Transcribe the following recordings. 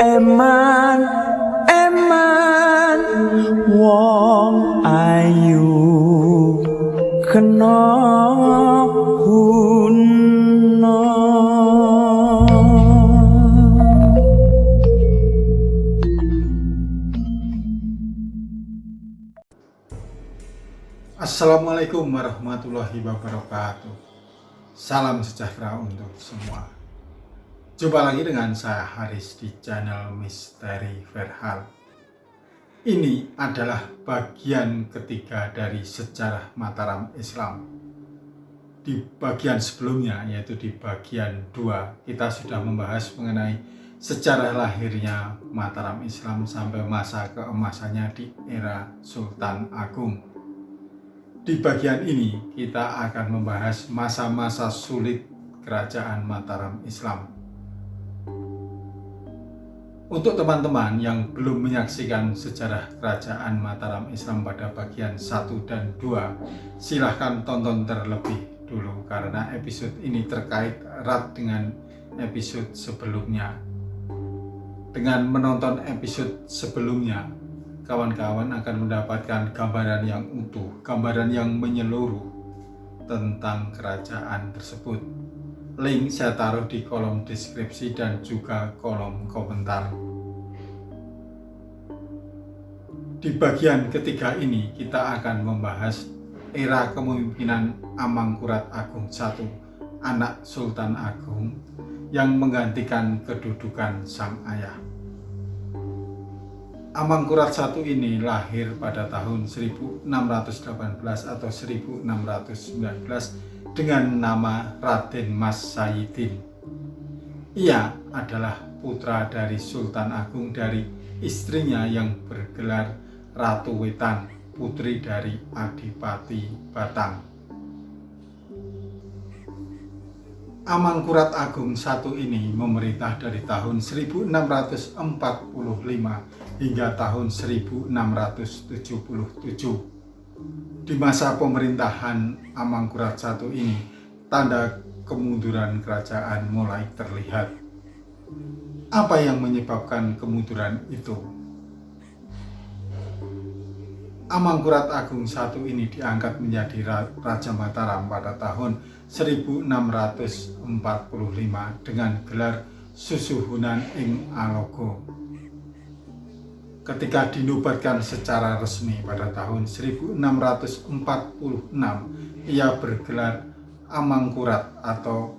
Eman, eman, wong ayu kena guna. Assalamualaikum warahmatullahi wabarakatuh. Salam sejahtera untuk semua. Jumpa lagi dengan saya Haris di channel Misteri Verhal. Ini adalah bagian ketiga dari sejarah Mataram Islam. Di bagian sebelumnya, yaitu di bagian 2, kita sudah membahas mengenai sejarah lahirnya Mataram Islam sampai masa keemasannya di era Sultan Agung. Di bagian ini kita akan membahas masa-masa sulit kerajaan Mataram Islam. Untuk teman-teman yang belum menyaksikan sejarah kerajaan Mataram Islam pada bagian 1 dan 2, silahkan tonton terlebih dulu karena episode ini terkait erat dengan episode sebelumnya. Dengan menonton episode sebelumnya, kawan-kawan akan mendapatkan gambaran yang utuh, gambaran yang menyeluruh tentang kerajaan tersebut. Link saya taruh di kolom deskripsi dan juga kolom komentar. Di bagian ketiga ini kita akan membahas era kepemimpinan Amangkurat Agung I, anak Sultan Agung yang menggantikan kedudukan sang ayah. Amangkurat I ini lahir pada tahun 1618 atau 1619 dengan nama Raden Mas Sayyidin. Ia adalah putra dari Sultan Agung dari istrinya yang bergelar Ratu Wetan, putri dari Adipati Batang. Amangkurat Agung I ini memerintah dari tahun 1645 hingga tahun 1677. Di masa pemerintahan Amangkurat I ini, tanda kemunduran kerajaan mulai terlihat. Apa yang menyebabkan kemunduran itu? Amangkurat Agung I ini diangkat menjadi Raja Mataram pada tahun 1645 dengan gelar Susuhunan ing Alogo. Ketika dinobatkan secara resmi pada tahun 1646, ia bergelar Amangkurat atau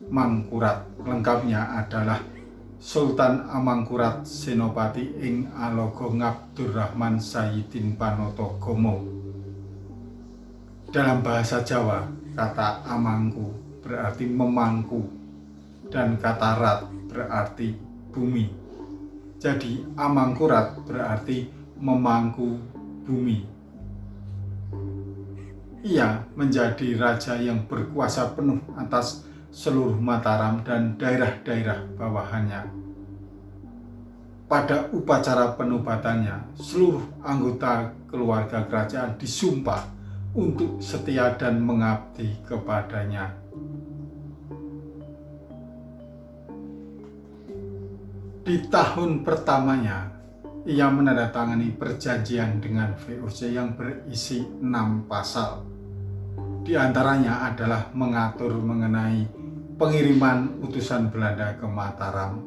Mangkurat. Lengkapnya adalah Sultan Amangkurat Senopati ing Alogo Ngabdurrahman Sayyidin Panoto Gomo. Dalam bahasa Jawa, kata amangku berarti memangku dan kata rat berarti bumi. Jadi Amangkurat berarti memangku bumi. Ia menjadi raja yang berkuasa penuh atas seluruh Mataram dan daerah-daerah bawahannya. Pada upacara penubatannya, seluruh anggota keluarga kerajaan disumpah untuk setia dan mengabdi kepadanya. Di tahun pertamanya, ia menandatangani perjanjian dengan VOC yang berisi 6 pasal. Di antaranya adalah mengatur mengenai pengiriman utusan Belanda ke Mataram,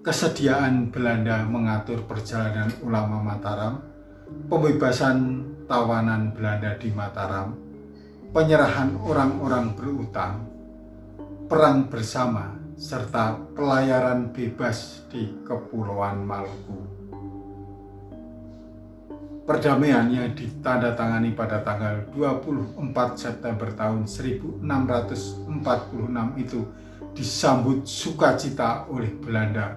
kesediaan Belanda mengatur perjalanan ulama Mataram, pembebasan tawanan Belanda di Mataram, penyerahan orang-orang berutang, perang bersama, serta pelayaran bebas di Kepulauan Maluku. Perdamaian yang ditandatangani pada tanggal 24 September tahun 1646 itu disambut sukacita oleh Belanda.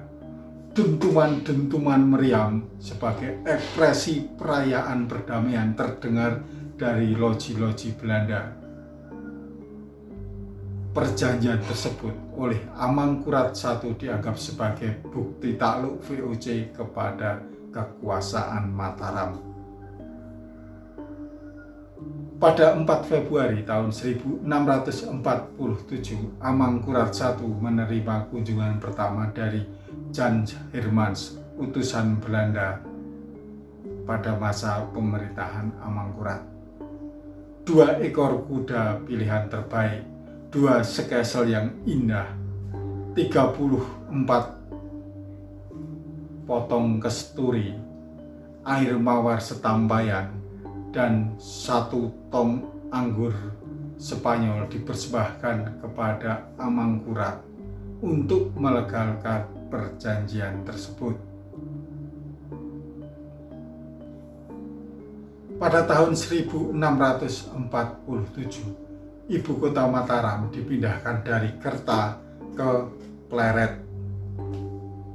Dentuman-dentuman meriam sebagai ekspresi perayaan perdamaian terdengar dari loji-loji Belanda. Perjanjian tersebut oleh Amangkurat I dianggap sebagai bukti takluk VOC kepada kekuasaan Mataram. Pada 4 Februari tahun 1647, Amangkurat I menerima kunjungan pertama dari Jan Hermans, utusan Belanda pada masa pemerintahan Amangkurat. 2 ekor kuda pilihan terbaik, 2 sekesel yang indah, 34 potong kesturi, air mawar setampayan, dan 1 tong anggur Spanyol dipersembahkan kepada Amangkurat untuk melegalkan perjanjian tersebut. Pada tahun 1647, ibu kota Mataram dipindahkan dari Kerta ke Pleret,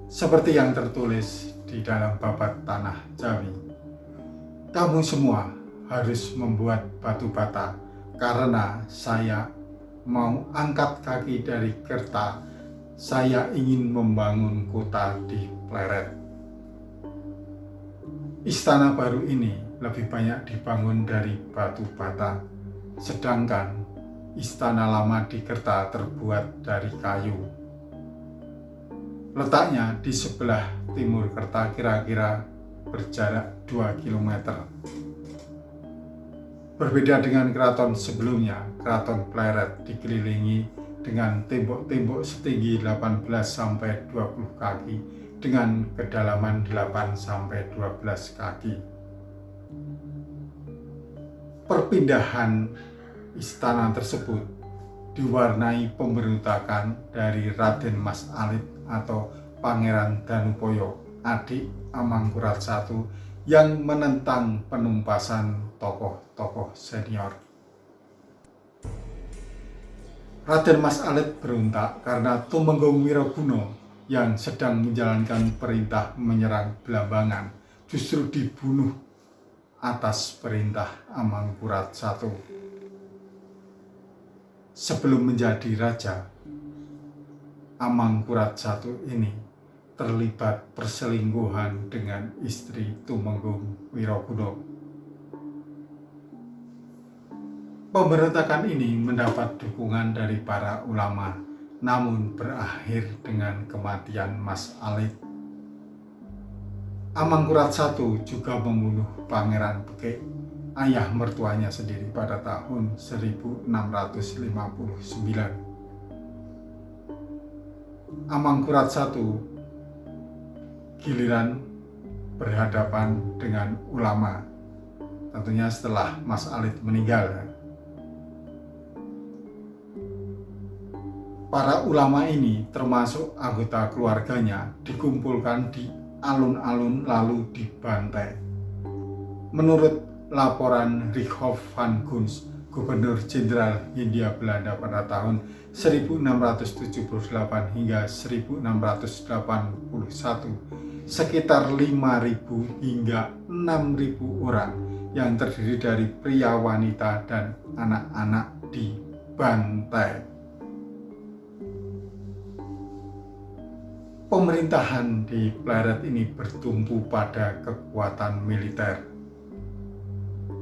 seperti yang tertulis di dalam babat Tanah Jawi. Kamu semua harus membuat batu bata, karena saya mau angkat kaki dari Kerta. Saya ingin membangun kota di Pleret. Istana baru ini lebih banyak dibangun dari batu bata, sedangkan istana lama di Kerta terbuat dari kayu. Letaknya di sebelah timur Kerta, kira-kira berjarak 2 km. Berbeda dengan keraton sebelumnya, keraton Pleret dikelilingi dengan tembok-tembok setinggi 18-20 kaki dengan kedalaman 8-12 kaki. Perpindahan istana tersebut diwarnai pemberontakan dari Raden Mas Alit atau Pangeran Danupoyo, adik Amangkurat I, yang menentang penumpasan tokoh-tokoh senior. Raden Mas Alit berontak karena Tumenggung Wiraguna yang sedang menjalankan perintah menyerang Blambangan justru dibunuh atas perintah Amangkurat I. Sebelum menjadi raja, Amangkurat I ini terlibat perselingkuhan dengan istri Tumenggung Wiraguna. Pemberontakan ini mendapat dukungan dari para ulama, namun berakhir dengan kematian Mas Alit. Amangkurat I juga membunuh Pangeran Bekik, ayah mertuanya sendiri, pada tahun 1659. Amangkurat I giliran berhadapan dengan ulama, tentunya setelah Mas Alit meninggal. Para ulama ini, termasuk anggota keluarganya, dikumpulkan di alun-alun lalu dibantai. Menurut laporan Richhof van Guns, Gubernur Jenderal Hindia Belanda pada tahun 1678 hingga 1681, sekitar 5.000 hingga 6.000 orang yang terdiri dari pria, wanita, dan anak-anak dibantai. Pemerintahan di Pleret ini bertumpu pada kekuatan militer.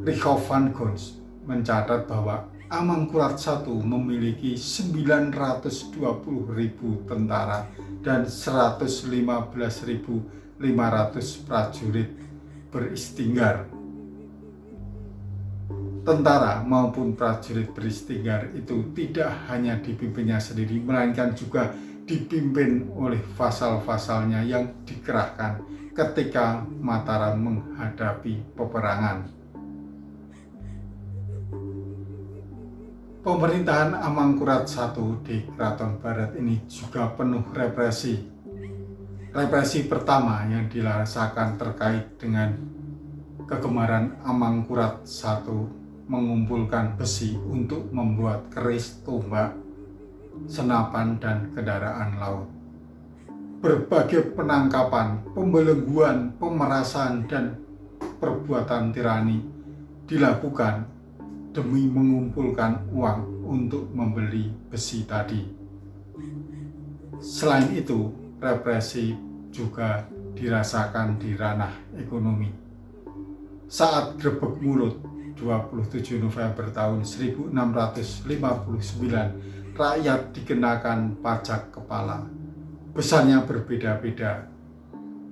Richhof van Guns mencatat bahwa Amangkurat I memiliki 920.000 tentara dan 115.500 prajurit beristinggar. Tentara maupun prajurit beristinggar itu tidak hanya dipimpinnya sendiri, melainkan juga dipimpin oleh vasal-vasalnya yang dikerahkan ketika Mataram menghadapi peperangan. Pemerintahan Amangkurat I di Keraton Barat ini juga penuh represi. Represi pertama yang dirasakan terkait dengan kegemaran Amangkurat I mengumpulkan besi untuk membuat keris, tombak, senapan, dan kendaraan laut. Berbagai penangkapan, pembelengguan, pemerasan, dan perbuatan tirani dilakukan demi mengumpulkan uang untuk membeli besi tadi. Selain itu, represi juga dirasakan di ranah ekonomi. Saat Grebeg Mulut 27 November tahun 1659, rakyat dikenakan pajak kepala. besarnya berbeda-beda,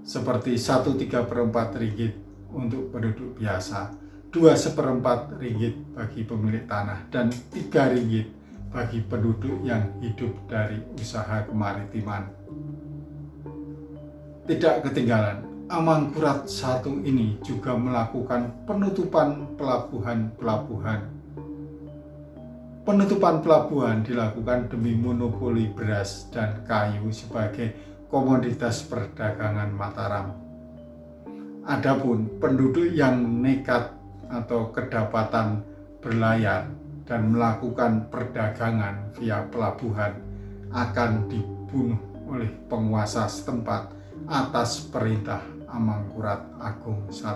seperti 1/3 ringgit untuk penduduk biasa, 2/4 ringgit bagi pemilik tanah, dan 3 ringgit bagi penduduk yang hidup dari usaha kemaritiman. Tidak ketinggalan, Amangkurat I ini juga melakukan penutupan pelabuhan-pelabuhan. Penutupan pelabuhan dilakukan demi monopoli beras dan kayu sebagai komoditas perdagangan Mataram. Adapun penduduk yang nekat atau kedapatan berlayar dan melakukan perdagangan via pelabuhan akan dibunuh oleh penguasa setempat atas perintah Amangkurat Agung I.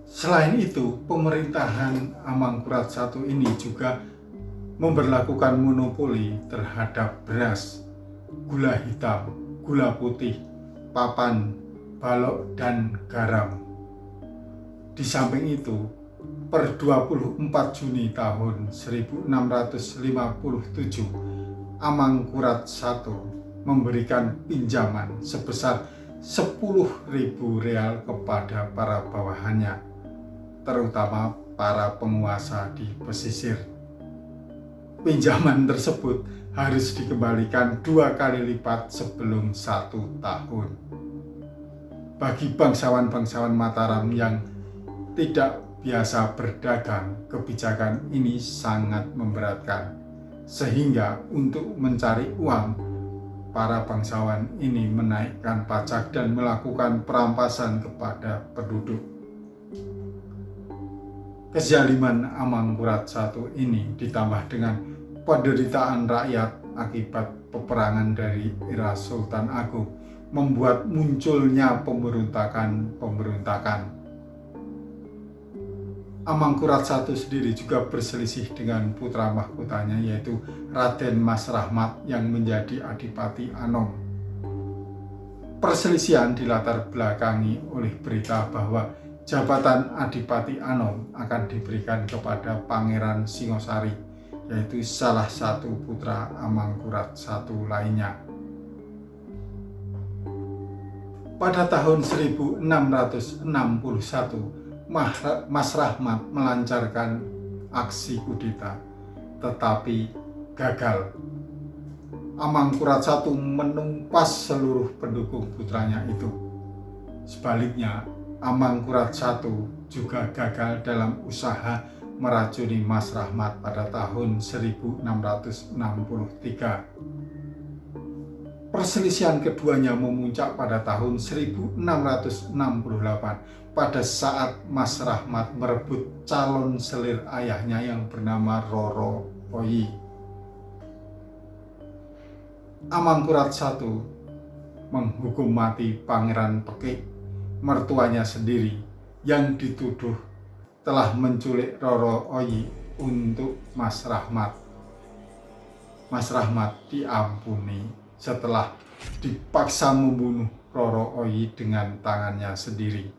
Selain itu, pemerintahan Amangkurat I ini juga memberlakukan monopoli terhadap beras, gula hitam, gula putih, papan, balok, dan garam. Di samping itu, per 24 Juni tahun 1657, Amangkurat I memberikan pinjaman sebesar 10.000 real kepada para bawahannya, terutama para penguasa di pesisir. Pinjaman tersebut harus dikembalikan 2 kali lipat sebelum 1 tahun. Bagi bangsawan-bangsawan Mataram yang tidak biasa berdagang, kebijakan ini sangat memberatkan, sehingga untuk mencari uang, para bangsawan ini menaikkan pajak dan melakukan perampasan kepada penduduk. Kezaliman Amangkurat I ini ditambah dengan penderitaan rakyat akibat peperangan dari era Sultan Agung membuat munculnya pemberontakan. Amangkurat I sendiri juga berselisih dengan putra mahkotanya, yaitu Raden Mas Rahmat yang menjadi Adipati Anom. Perselisihan dilatar belakangi oleh berita bahwa jabatan Adipati Anom akan diberikan kepada Pangeran Singosari, yaitu salah satu putra Amangkurat I lainnya. Pada tahun 1661, Mas Rahmat melancarkan aksi kudeta, tetapi gagal. Amangkurat I menumpas seluruh pendukung putranya itu. Sebaliknya, Amangkurat I juga gagal dalam usaha meracuni Mas Rahmat pada tahun 1663. Perselisihan keduanya memuncak pada tahun 1668 pada saat Mas Rahmat merebut calon selir ayahnya yang bernama Roro Oyi. Amangkurat I menghukum mati Pangeran Pekik, mertuanya sendiri, yang dituduh telah menculik Roro Oyi untuk Mas Rahmat. Mas Rahmat diampuni setelah dipaksa membunuh Roro Oyi dengan tangannya sendiri.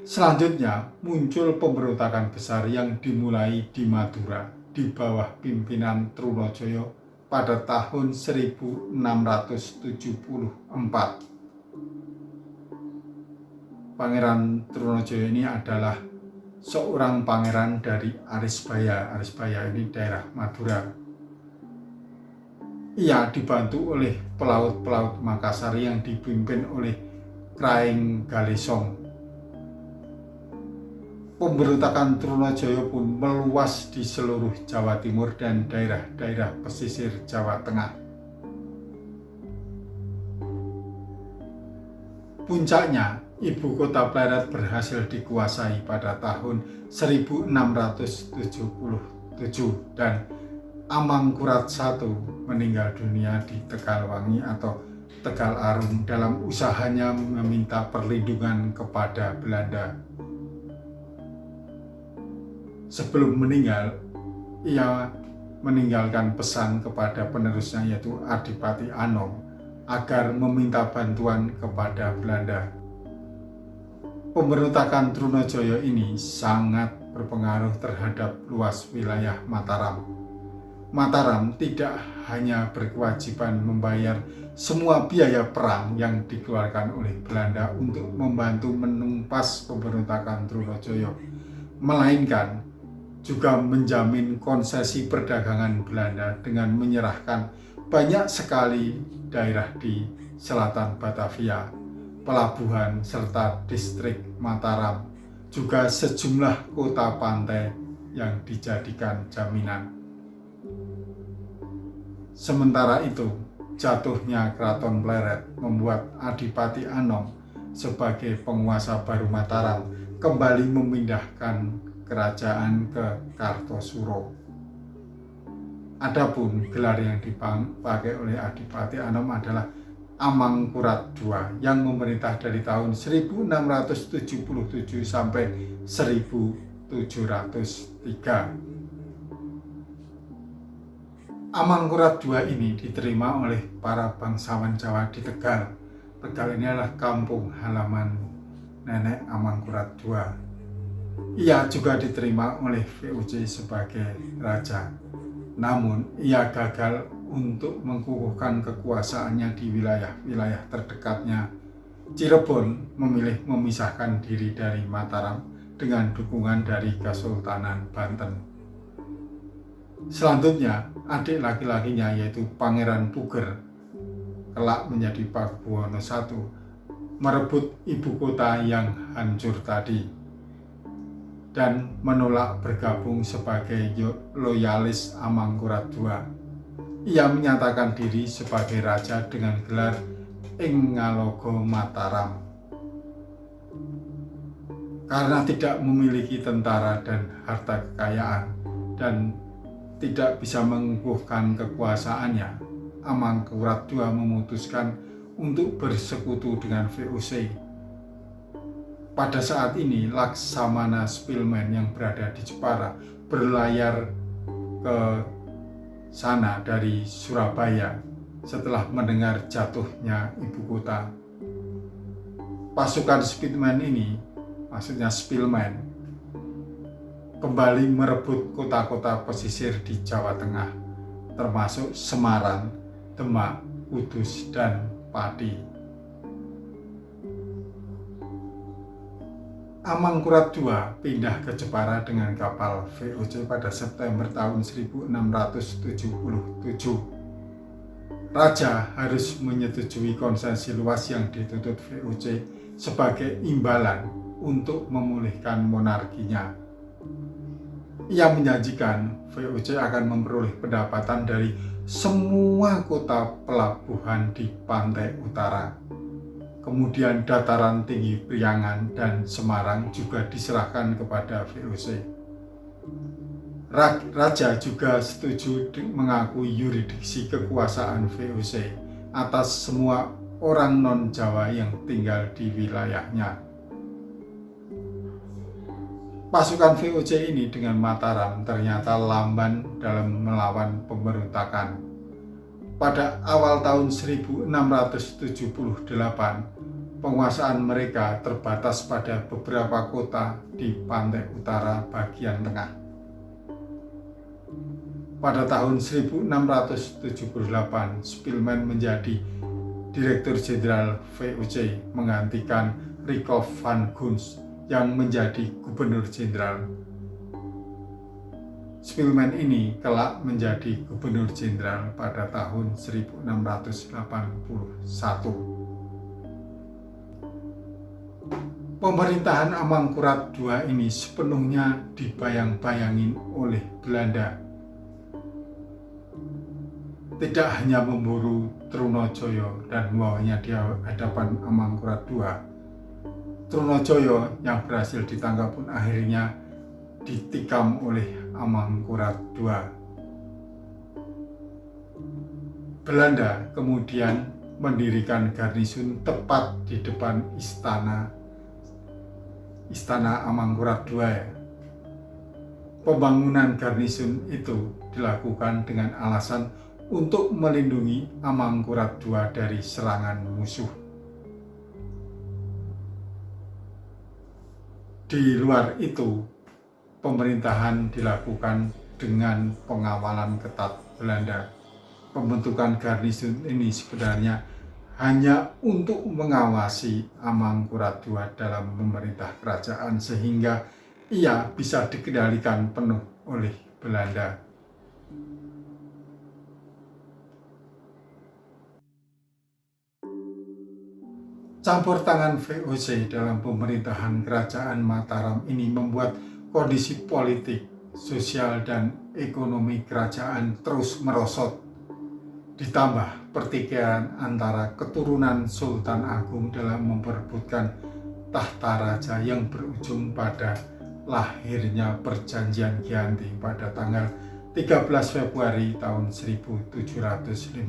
Selanjutnya muncul pemberontakan besar yang dimulai di Madura di bawah pimpinan Trunojoyo pada tahun 1674. Pangeran Trunojoyo ini adalah seorang pangeran dari Arisbaya. Arisbaya ini daerah Madura. Ia dibantu oleh pelaut-pelaut Makassar yang dipimpin oleh Kraeng Galesong. Pemberontakan Trunojoyo pun meluas di seluruh Jawa Timur dan daerah-daerah pesisir Jawa Tengah. Puncaknya, ibu kota Pleret berhasil dikuasai pada tahun 1677 dan Amangkurat I meninggal dunia di Tegalwangi atau Tegal Arum dalam usahanya meminta perlindungan kepada Belanda. Sebelum meninggal, ia meninggalkan pesan kepada penerusnya, yaitu Adipati Anom, agar meminta bantuan kepada Belanda. Pemberontakan Trunojoyo ini sangat berpengaruh terhadap luas wilayah Mataram. Mataram tidak hanya berkewajiban membayar semua biaya perang yang dikeluarkan oleh Belanda untuk membantu menumpas pemberontakan Trunojoyo, melainkan juga menjamin konsesi perdagangan Belanda dengan menyerahkan banyak sekali daerah di selatan Batavia, pelabuhan, serta distrik Mataram, juga sejumlah kota pantai yang dijadikan jaminan. Sementara itu, jatuhnya Keraton Pleret membuat Adipati Anom sebagai penguasa baru Mataram kembali memindahkan kerajaan ke Kartosuro. Adapun gelar yang dipakai oleh Adipati Anom adalah Amangkurat II yang memerintah dari tahun 1677 sampai 1703. Amangkurat II ini diterima oleh para bangsawan Jawa di Tegal. Tegal ini adalah kampung halaman nenek Amangkurat II. Ia juga diterima oleh VOC sebagai raja. Namun, ia gagal untuk mengukuhkan kekuasaannya di wilayah-wilayah terdekatnya. Cirebon memilih memisahkan diri dari Mataram dengan dukungan dari Kesultanan Banten. Selanjutnya, adik laki-lakinya yaitu Pangeran Puger, kelak menjadi Pakubuwono I, merebut ibu kota yang hancur tadi dan menolak bergabung sebagai loyalis Amangkurat II. Ia menyatakan diri sebagai raja dengan gelar Ingalogo Mataram. Karena tidak memiliki tentara dan harta kekayaan dan tidak bisa mengukuhkan kekuasaannya, Amangkurat II memutuskan untuk bersekutu dengan VOC. Pada saat ini, Laksamana Spilman yang berada di Jepara berlayar ke sana dari Surabaya setelah mendengar jatuhnya ibu kota. Pasukan Spilman ini, maksudnya Spilman, kembali merebut kota-kota pesisir di Jawa Tengah, termasuk Semarang, Demak, Kudus, dan Pati. Amangkurat II pindah ke Jepara dengan kapal VOC pada September tahun 1677. Raja harus menyetujui konsesi luas yang dituntut VOC sebagai imbalan untuk memulihkan monarkinya. Ia menjanjikan VOC akan memperoleh pendapatan dari semua kota pelabuhan di pantai utara. Kemudian dataran tinggi Priangan dan Semarang juga diserahkan kepada VOC. Raja juga setuju mengakui yurisdiksi kekuasaan VOC atas semua orang non-Jawa yang tinggal di wilayahnya. Pasukan VOC ini dengan Mataram ternyata lamban dalam melawan pemberontakan. Pada awal tahun 1678, penguasaan mereka terbatas pada beberapa kota di pantai utara bagian tengah. Pada tahun 1678, Spilman menjadi Direktur Jenderal VOC menggantikan Rykhoff van Guns yang menjadi Gubernur Jenderal. Spilman ini kelak menjadi Gubernur Jenderal pada tahun 1681. Pemerintahan Amangkurat II ini sepenuhnya dibayang-bayangin oleh Belanda. Tidak hanya memburu Trunojoyo dan membawanya di hadapan Amangkurat II, Trunojoyo yang berhasil ditangkap pun akhirnya ditikam oleh Amangkurat II. Belanda kemudian mendirikan garnisun tepat di depan istana Amangkurat II. Pembangunan garnisun itu dilakukan dengan alasan untuk melindungi Amangkurat II dari serangan musuh. Di luar itu, pemerintahan dilakukan dengan pengawalan ketat Belanda. Pembentukan garnison ini sebenarnya hanya untuk mengawasi Amangkurat II dalam memerintah kerajaan sehingga ia bisa dikendalikan penuh oleh Belanda. Campur tangan VOC dalam pemerintahan kerajaan Mataram ini membuat kondisi politik, sosial, dan ekonomi kerajaan terus merosot. Ditambah pertikaian antara keturunan Sultan Agung dalam memperebutkan tahta raja yang berujung pada lahirnya Perjanjian Giyanti pada tanggal 13 Februari tahun 1755,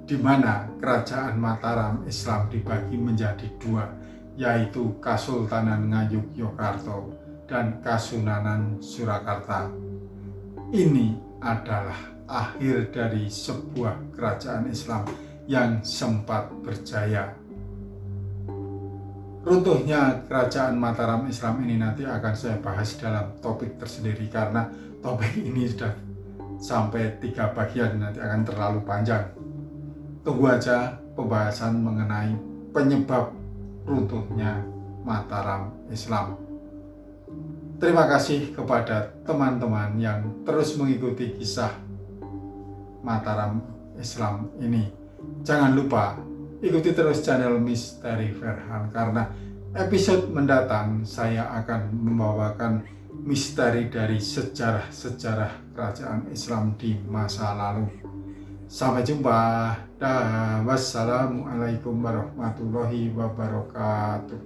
di mana kerajaan Mataram Islam dibagi menjadi dua, yaitu Kasultanan Ngayogyakarta dan Kasunanan Surakarta. Ini adalah akhir dari sebuah kerajaan Islam yang sempat berjaya. Runtuhnya kerajaan Mataram Islam ini nanti akan saya bahas dalam topik tersendiri, karena topik ini sudah sampai 3 bagian, nanti akan terlalu panjang. Tunggu aja pembahasan mengenai penyebab runtuhnya Mataram Islam. Terima kasih kepada teman-teman yang terus mengikuti kisah Mataram Islam ini. Jangan lupa ikuti terus channel Misteri Ferhan, karena episode mendatang saya akan membawakan misteri dari sejarah-sejarah kerajaan Islam di masa lalu. Sampai jumpa. Wassalamualaikum warahmatullahi wabarakatuh.